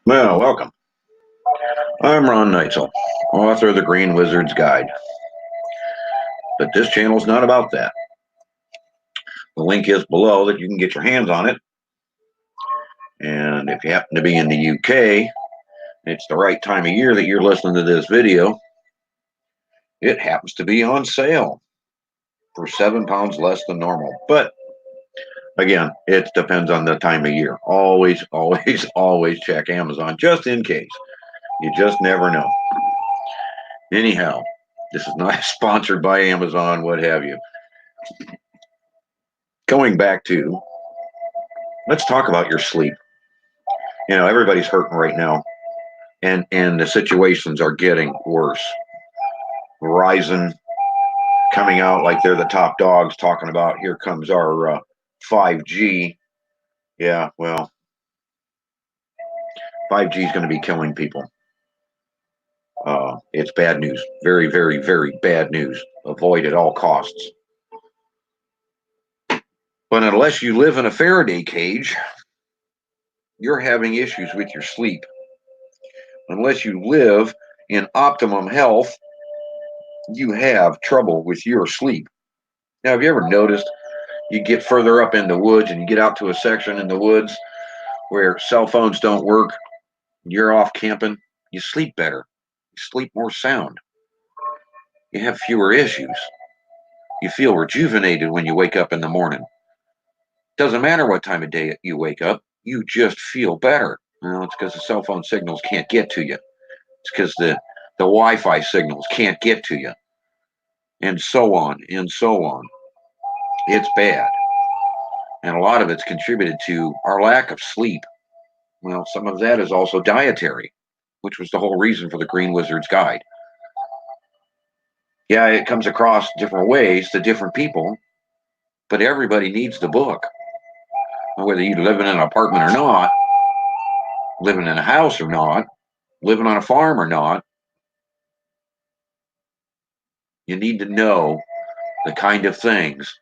Well, welcome. I'm Ron Neitzel, author of The Green Wizard's Guide. But this channel is not about that. The link is below that you can get your hands on it. And if you happen to be in the UK, it's the right time of year that you're listening to this video. It happens to be on sale for £7 less than normal. But again, it depends on the time of year. Always, always, always check Amazon just in case. You just never know. Anyhow, this is not sponsored by Amazon, what have you. Going back to, let's talk about your sleep. Everybody's hurting right now, and the situations are getting worse. Verizon coming out like they're the top dogs, talking about here comes our 5G. Yeah, well, 5G is going to be killing people. It's bad news. Very, very, very bad news. Avoid at all costs. But unless you live in a Faraday cage, you're having issues with your sleep. Unless you live in optimum health, you have trouble with your sleep. Now, have you ever noticed you get further up in the woods and you get out to a section in the woods where cell phones don't work, you're off camping, you sleep better, you sleep more sound, you have fewer issues, you feel rejuvenated when you wake up in the morning. Doesn't matter what time of day you wake up, you just feel better. It's because the cell phone signals can't get to you. It's because the Wi-Fi signals can't get to you. And so on, and so on. It's bad. And a lot of it's contributed to our lack of sleep. Well, some of that is also dietary, which was the whole reason for the Green Wizard's Guide. Yeah, it comes across different ways to different people, but everybody needs the book. Whether you live in an apartment or not, living in a house or not, living on a farm or not, you need to know the kind of things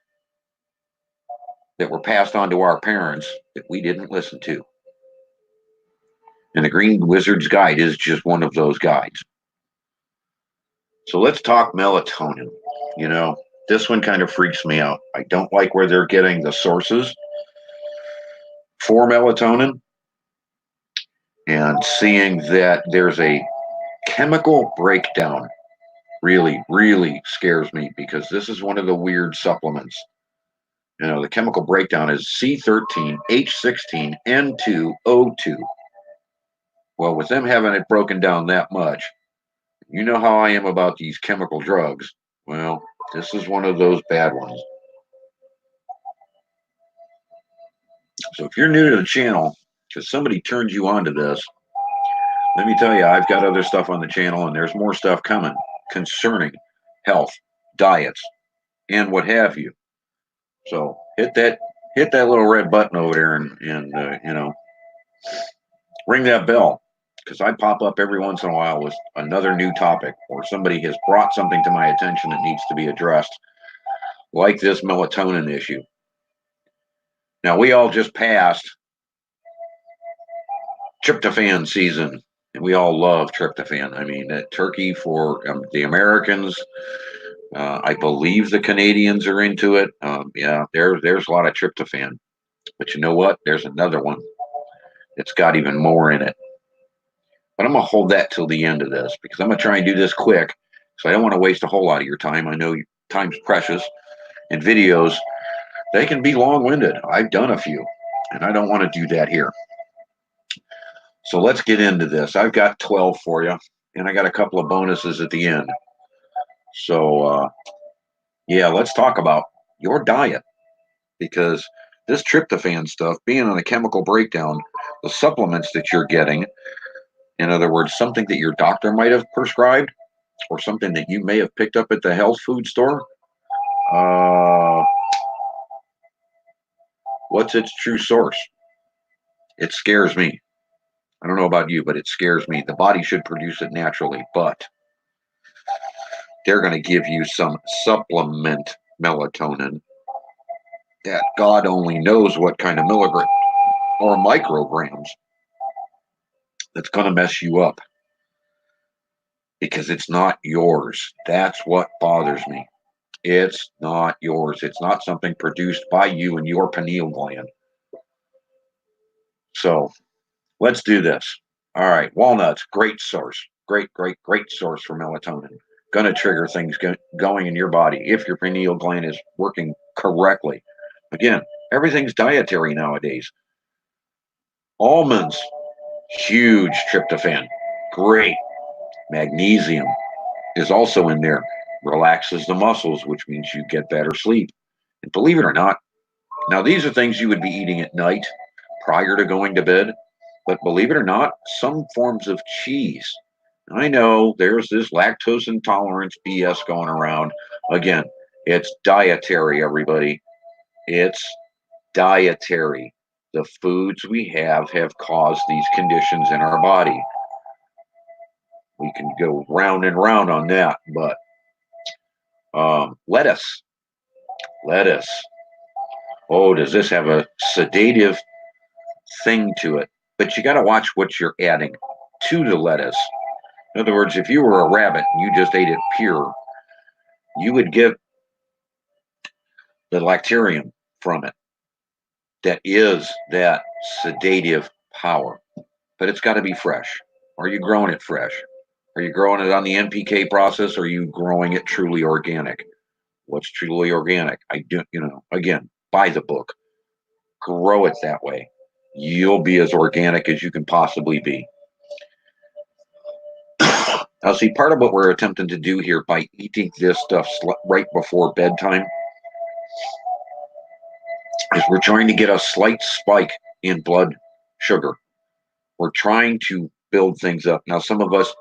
that were passed on to our parents that we didn't listen to. And the Green Wizard's Guide is just one of those guides. So let's talk melatonin. This one kind of freaks me out. I don't like where they're getting the sources for melatonin, and seeing that there's a chemical breakdown really, really scares me, because this is one of the weird supplements. The chemical breakdown is C13H16N2O2. Well, with them having it broken down that much, you know how I am about these chemical drugs. Well, this is one of those bad ones. So if you're new to the channel, because somebody turned you on to this, let me tell you, I've got other stuff on the channel, and there's more stuff coming concerning health, diets, and what have you. So hit that little red button over there, and ring that bell, because I pop up every once in a while with another new topic, or somebody has brought something to my attention that needs to be addressed, like this melatonin issue. Now, we all just passed tryptophan season, and we all love tryptophan. I mean, turkey for the Americans. I believe the Canadians are into it. Yeah, there's a lot of tryptophan. But you know what? There's another one that's got even more in it. But I'm going to hold that till the end of this, because I'm going to try and do this quick, so I don't want to waste a whole lot of your time. I know time's precious, and videos, they can be long-winded. I've done a few, and I don't want to do that here. So let's get into this. I've got 12 for you, and I got a couple of bonuses at the end. So, yeah, let's talk about your diet, because this tryptophan stuff, being on a chemical breakdown, the supplements that you're getting, in other words, something that your doctor might have prescribed, or something that you may have picked up at the health food store, what's its true source? It scares me. I don't know about you, but it scares me. The body should produce it naturally, but they're going to give you some supplement melatonin that God only knows what kind of milligram or micrograms that's going to mess you up because it's not yours. That's what bothers me. It's not yours. It's not something produced by you and your pineal gland. So let's do this. All right, walnuts, great source. Great source for melatonin. Going to trigger things going in your body if your pineal gland is working correctly. Again, everything's dietary nowadays. Almonds, huge tryptophan. Great. Magnesium is also in there. Relaxes the muscles, which means you get better sleep. And believe it or not, now these are things you would be eating at night prior to going to bed. But believe it or not, some forms of cheese. I know there's this lactose intolerance BS going around. Again, it's dietary, everybody. It's dietary. The foods we have caused these conditions in our body. We can go round and round on that, but lettuce. Lettuce. Oh, does this have a sedative thing to it? But you got to watch what you're adding to the lettuce. In other words, if you were a rabbit and you just ate it pure, you would get the lacterium from it that is that sedative power. But it's got to be fresh. Are you growing it fresh? Are you growing it on the NPK process? Or are you growing it truly organic? What's truly organic? I do, again, buy the book, grow it that way. You'll be as organic as you can possibly be. Now, see, part of what we're attempting to do here by eating this stuff right before bedtime is we're trying to get a slight spike in blood sugar. We're trying to build things up. Now, some of us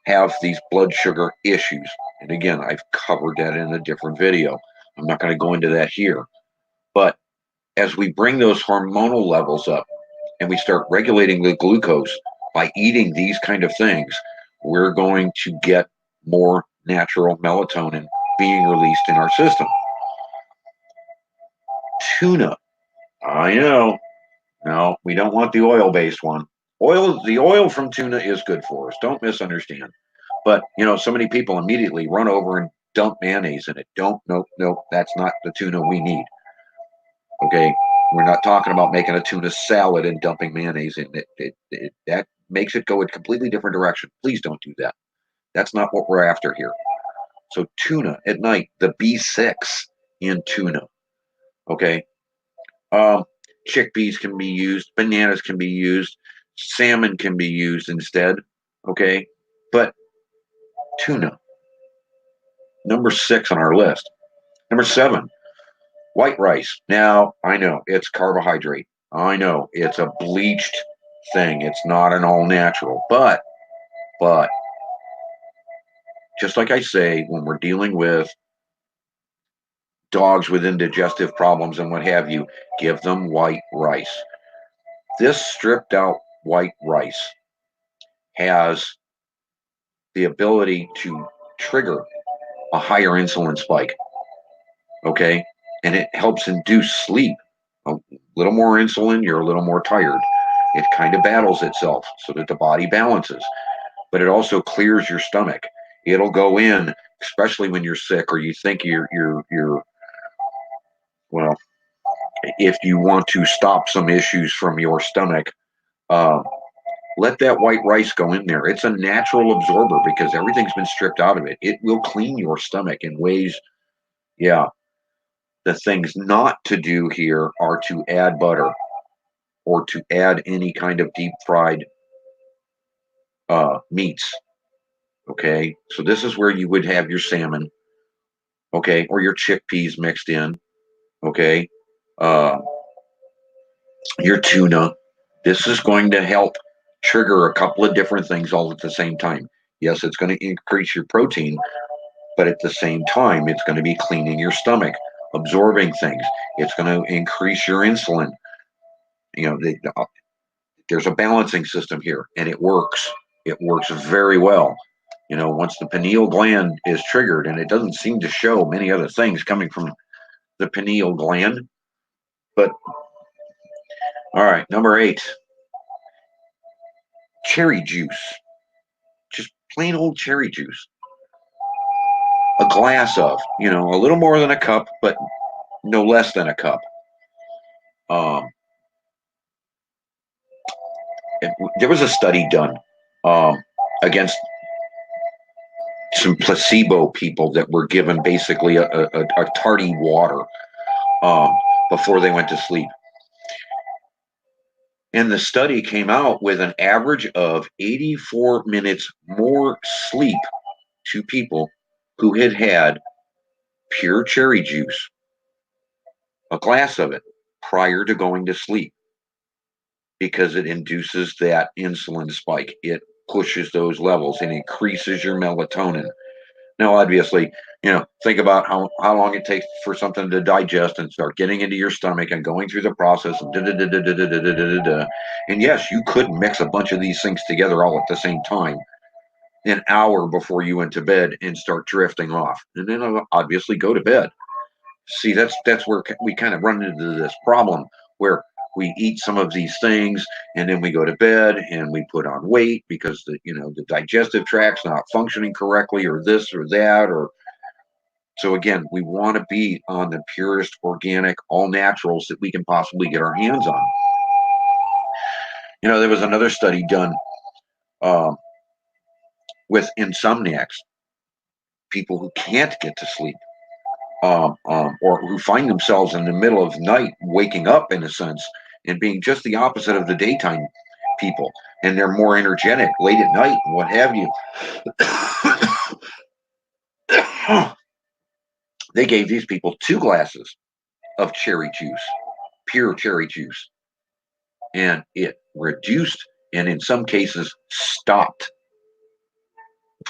have these blood sugar issues. And again, I've covered that in a different video. I'm not going to go into that here. But as we bring those hormonal levels up and we start regulating the glucose by eating these kind of things, we're going to get more natural melatonin being released in our system. Tuna. I know. No, we don't want the oil-based one. The oil from tuna is good for us. Don't misunderstand. But so many people immediately run over and dump mayonnaise in it. Nope, that's not the tuna we need. Okay, we're not talking about making a tuna salad and dumping mayonnaise in it. That makes it go a completely different direction. Please don't do that. That's not what we're after here. So tuna at night, the B6 in tuna. Okay, chickpeas can be used, bananas can be used, salmon can be used instead. Okay, but tuna, number 6 on our list. Number 7, white rice. Now, I know it's carbohydrate. I know it's a bleached thing. It's not an all natural. But, just like I say, when we're dealing with dogs with indigestive problems and what have you, give them white rice. This stripped out white rice has the ability to trigger a higher insulin spike. Okay. And it helps induce sleep. A little more insulin, you're a little more tired. It kind of battles itself so that the body balances, but it also clears your stomach. It'll go in, especially when you're sick or you think you're well, if you want to stop some issues from your stomach, uh, let that white rice go in there. It's a natural absorber because everything's been stripped out of it. It will clean your stomach in ways. Yeah. The things not to do here are to add butter or to add any kind of deep fried meats. Okay. So this is where you would have your salmon. Okay. Or your chickpeas mixed in. Okay. Uh, your tuna. This is going to help trigger a couple of different things all at the same time. Yes, it's going to increase your protein, but at the same time, it's going to be cleaning your stomach, absorbing things. It's going to increase your insulin. There's a balancing system here, and it works. It works very well. Once the pineal gland is triggered, and it doesn't seem to show many other things coming from the pineal gland. But all right, number 8. cherry juice, just plain old cherry juice. A glass of, a little more than a cup, but no less than a cup. Um, there was a study done um, against some placebo people that were given basically a tardy water um, before they went to sleep. And the study came out with an average of 84 minutes more sleep to people who had had pure cherry juice, a glass of it, prior to going to sleep, because it induces that insulin spike. It pushes those levels and increases your melatonin. Now, obviously, think about how long it takes for something to digest and start getting into your stomach and going through the process and da da da da da da da da da. And yes, you could mix a bunch of these things together all at the same time, an hour before you went to bed, and start drifting off, and then obviously go to bed. See, that's where we kind of run into this problem where we eat some of these things and then we go to bed and we put on weight because the digestive tract's not functioning correctly, or this or that. Or so again, we want to be on the purest organic all naturals that we can possibly get our hands on. There was another study done um, with insomniacs, people who can't get to sleep, or who find themselves in the middle of the night waking up, in a sense, and being just the opposite of the daytime people. And they're more energetic late at night and what have you. They gave these people 2 glasses of cherry juice, pure cherry juice, and it reduced and in some cases stopped.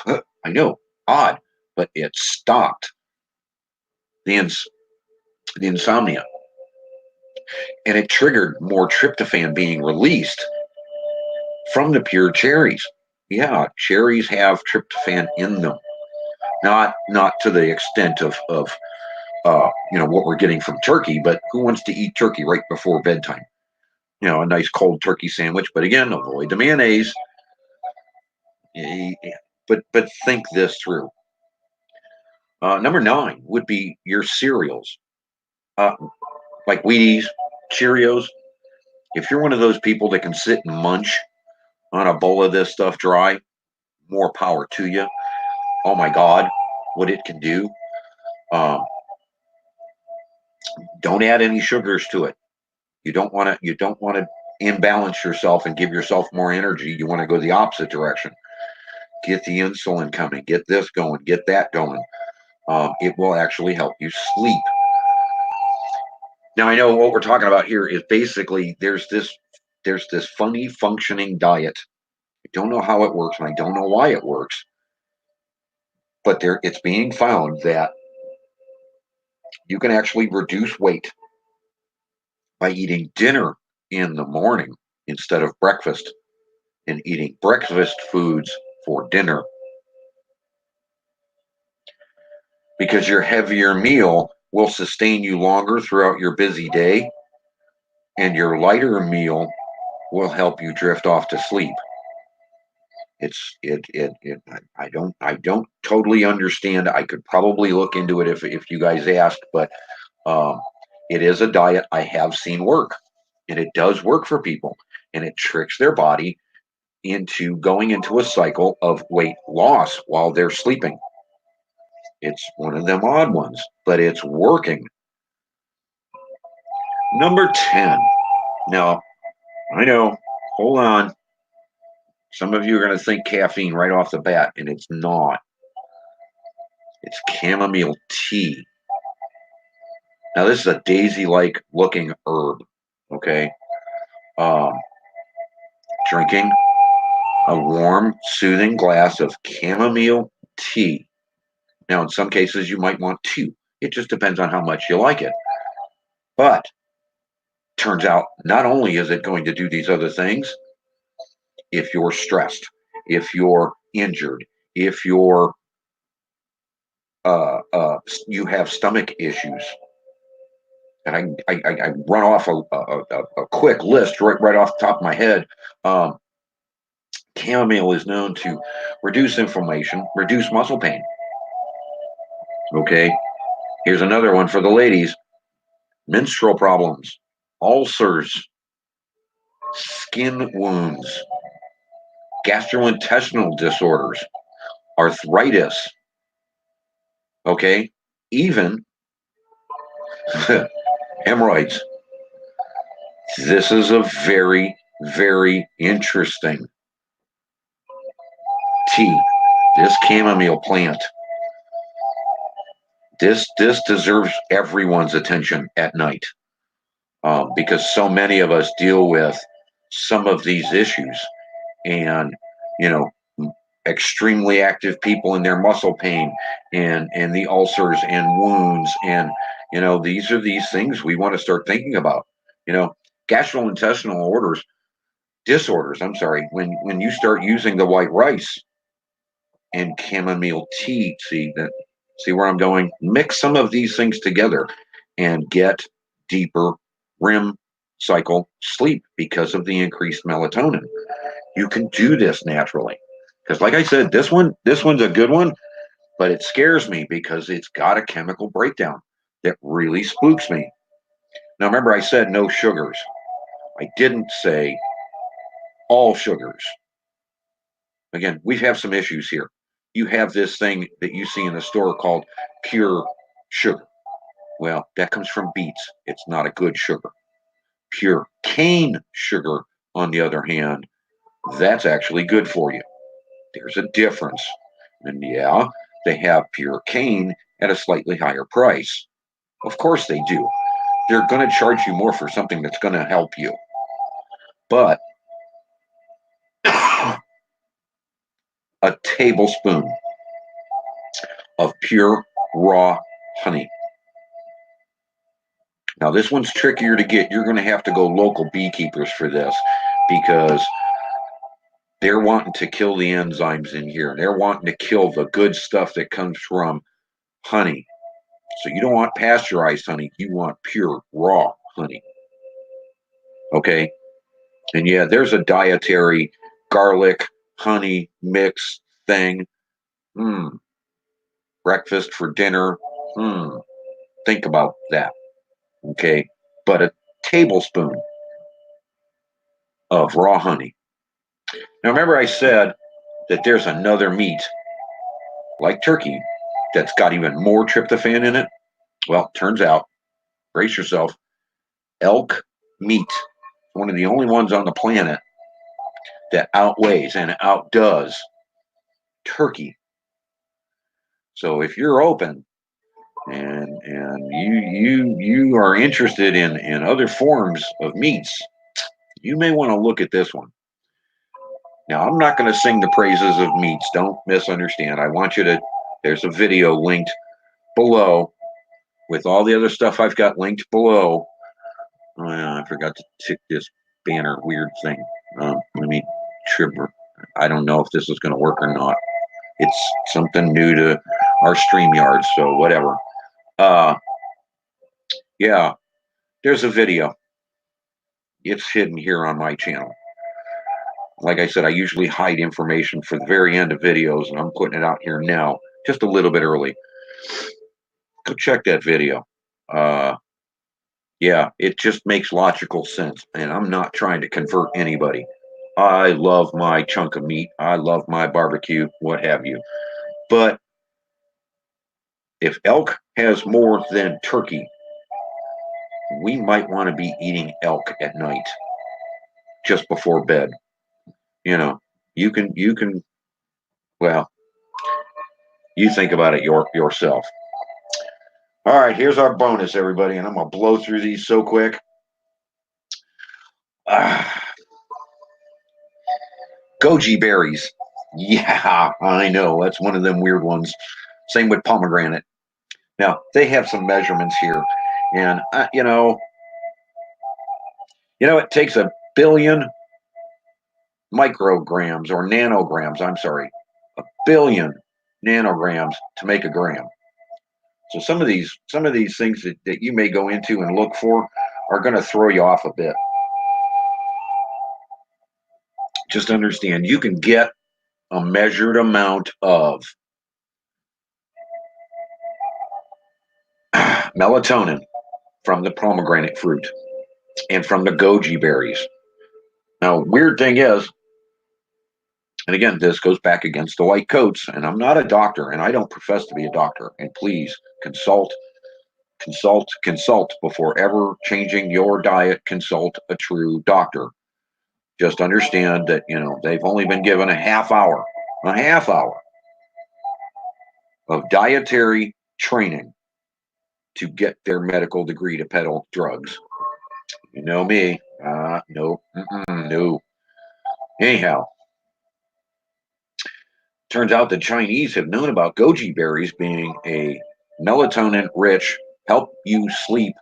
I know, odd, but it stopped the, the insomnia. And it triggered more tryptophan being released from the pure cherries. Yeah, cherries have tryptophan in them. Not to the extent of what we're getting from turkey, but who wants to eat turkey right before bedtime? A nice cold turkey sandwich, but again, avoid the mayonnaise. But think this through. Number 9 would be your cereals, uh, like Wheaties, Cheerios. If you're one of those people that can sit and munch on a bowl of this stuff dry, more power to you. Oh my God, what it can do. Um, don't add any sugars to it. You don't want to. You don't want to imbalance yourself and give yourself more energy. You want to go the opposite direction. Get the insulin coming. Get this going. Get that going. It will actually help you sleep. Now I know what we're talking about here is basically there's this funny functioning diet. I don't know how it works and I don't know why it works, but it's being found that you can actually reduce weight by eating dinner in the morning instead of breakfast, and eating breakfast foods for dinner, because your heavier meal will sustain you longer throughout your busy day, and your lighter meal will help you drift off to sleep. I don't totally understand. I could probably look into it if you guys asked, but um, it is a diet I have seen work, and it does work for people, and it tricks their body into going into a cycle of weight loss while they're sleeping. It's one of them odd ones, but it's working. Number 10. Now, I know, hold on. Some of you are going to think caffeine right off the bat, and it's not. It's chamomile tea. Now, this is a daisy-like looking herb, okay? Um, Drinking a warm, soothing glass of chamomile tea. Now, in some cases, you might want 2. It just depends on how much you like it. But turns out, not only is it going to do these other things, if you're stressed, if you're injured, if you have stomach issues, and I run off a quick list right off the top of my head. Chamomile is known to reduce inflammation, reduce muscle pain. Okay, here's another one for the ladies: menstrual problems, ulcers, skin wounds, gastrointestinal disorders, arthritis. Okay, even hemorrhoids. This is a very, very interesting tea. This chamomile plant. This deserves everyone's attention at night, because so many of us deal with some of these issues, and you know, extremely active people in their muscle pain and the ulcers and wounds, and these are these things we want to start thinking about. You know, gastrointestinal disorders. I'm sorry. When you start using the white rice and chamomile tea, see where I'm going? Mix some of these things together and get deeper REM cycle sleep because of the increased melatonin. You can do this naturally. Because like I said, this one's a good one, but it scares me because it's got a chemical breakdown that really spooks me. Now remember, I said no sugars. I didn't say all sugars. Again, we have some issues here. You have this thing that you see in the store called pure sugar. Well, that comes from beets. It's not a good sugar. Pure cane sugar, on the other hand, that's actually good for you. There's a difference. And yeah, they have pure cane at a slightly higher price. Of course they do. They're going to charge you more for something that's going to help you. But a tablespoon of pure raw honey. Now, this one's trickier to get. You're going to have to go local beekeepers for this because they're wanting to kill the enzymes in here. They're wanting to kill the good stuff that comes from honey. So you don't want pasteurized honey. You want pure raw honey. Okay. And yeah, there's a dietary garlic honey mix thing. Breakfast for dinner. Think about that. Okay. But a tablespoon of raw honey. Now, remember, I said that there's another meat like turkey that's got even more tryptophan in it. Well, turns out, brace yourself, elk meat, one of the only ones on the planet that outweighs and outdoes turkey. So if you're open and you are interested in other forms of meats, you may want to look at this one. Now, I'm not going to sing the praises of meats. Don't misunderstand. I want you to, there's a video linked below with all the other stuff I've got linked below. Oh, yeah, I forgot to tick this banner weird thing. Let me trigger. I don't know if this is going to work or not. It's something new to our StreamYard, so whatever. Yeah, there's a video. It's hidden here on my channel. Like I said, I usually hide information for the very end of videos, and I'm putting it out here now, just a little bit early. Go check that video. Yeah, it just makes logical sense, and I'm not trying to convert anybody. I love my chunk of meat. I love my barbecue, what have you. But if elk has more than turkey, we might want to be eating elk at night, just before bed. You know, you can. Well, you think about it yourself. All right, here's our bonus, everybody, and I'm gonna blow through these so quick. Ah, goji berries. Yeah, I know that's one of them weird ones. Same with pomegranate. Now they have some measurements here, and it takes a billion micrograms or nanograms. I'm sorry, a billion nanograms to make a gram. So some of these things that you may go into and look for are going to throw you off a bit. Just understand, you can get a measured amount of melatonin from the pomegranate fruit and from the goji berries. Now, weird thing is, and again, this goes back against the white coats, and I'm not a doctor, and I don't profess to be a doctor. And please consult before ever changing your diet. Consult a true doctor. Just understand that, they've only been given a half hour of dietary training to get their medical degree to peddle drugs. You know me. No. No. Anyhow, turns out the Chinese have known about goji berries being a melatonin rich, help you sleep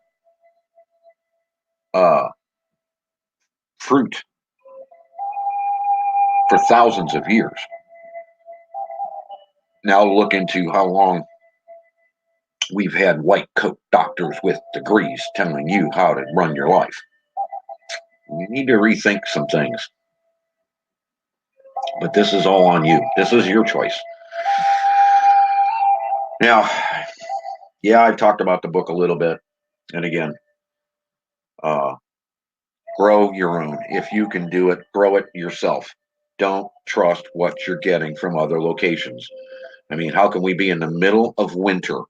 uh, fruit for thousands of years. Now look into how long we've had white coat doctors with degrees telling you how to run your life. You need to rethink some things. But this is all on you. This is your choice. Now, yeah, I've talked about the book a little bit. And again, grow your own. If you can do it, grow it yourself. Don't trust what you're getting from other locations. I mean, how can we be in the middle of winter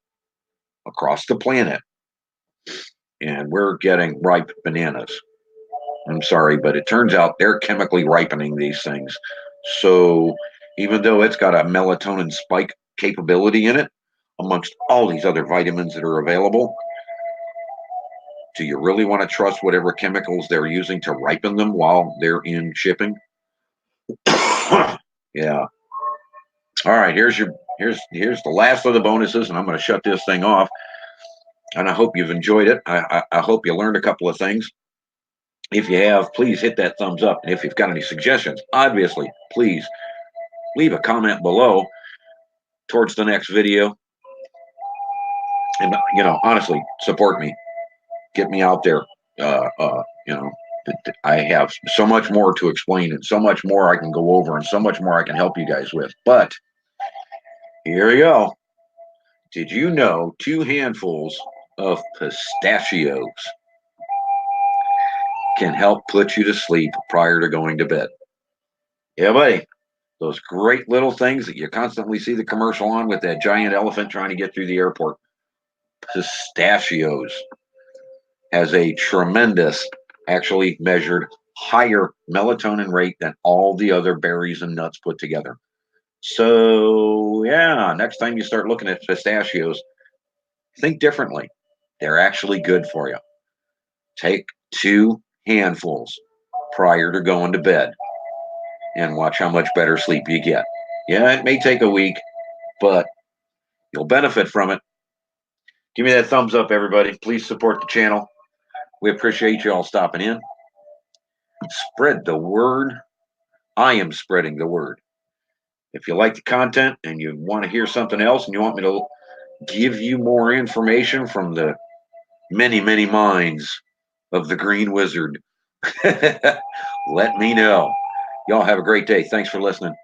across the planet and we're getting ripe bananas? I'm sorry, but it turns out they're chemically ripening these things. So even though it's got a melatonin spike capability in it, amongst all these other vitamins that are available, do you really want to trust whatever chemicals they're using to ripen them while they're in shipping? Yeah. All right, here's the last of the bonuses, and I'm going to shut this thing off. And I hope you've enjoyed it. I hope you learned a couple of things. If you have, please hit that thumbs up. And if you've got any suggestions, obviously, please leave a comment below towards the next video. And honestly, support me. Get me out there. I have so much more to explain and so much more I can go over and so much more I can help you guys with. But here we go. Did you know 2 handfuls of pistachios can help put you to sleep prior to going to bed? Yeah, buddy. Those great little things that you constantly see the commercial on with that giant elephant trying to get through the airport. Pistachios has a tremendous, actually measured higher melatonin rate than all the other berries and nuts put together. So, yeah, next time you start looking at pistachios, think differently. They're actually good for you. Take 2 handfuls prior to going to bed and watch how much better sleep you get. Yeah, it may take a week, but you'll benefit from it. Give me that thumbs up, everybody. Please support the channel. We appreciate you all stopping in. Spread the word. I am spreading the word. If you like the content and you want to hear something else and you want me to give you more information from the many, many minds of the Green Wizard, let me know. Y'all have a great day. Thanks for listening.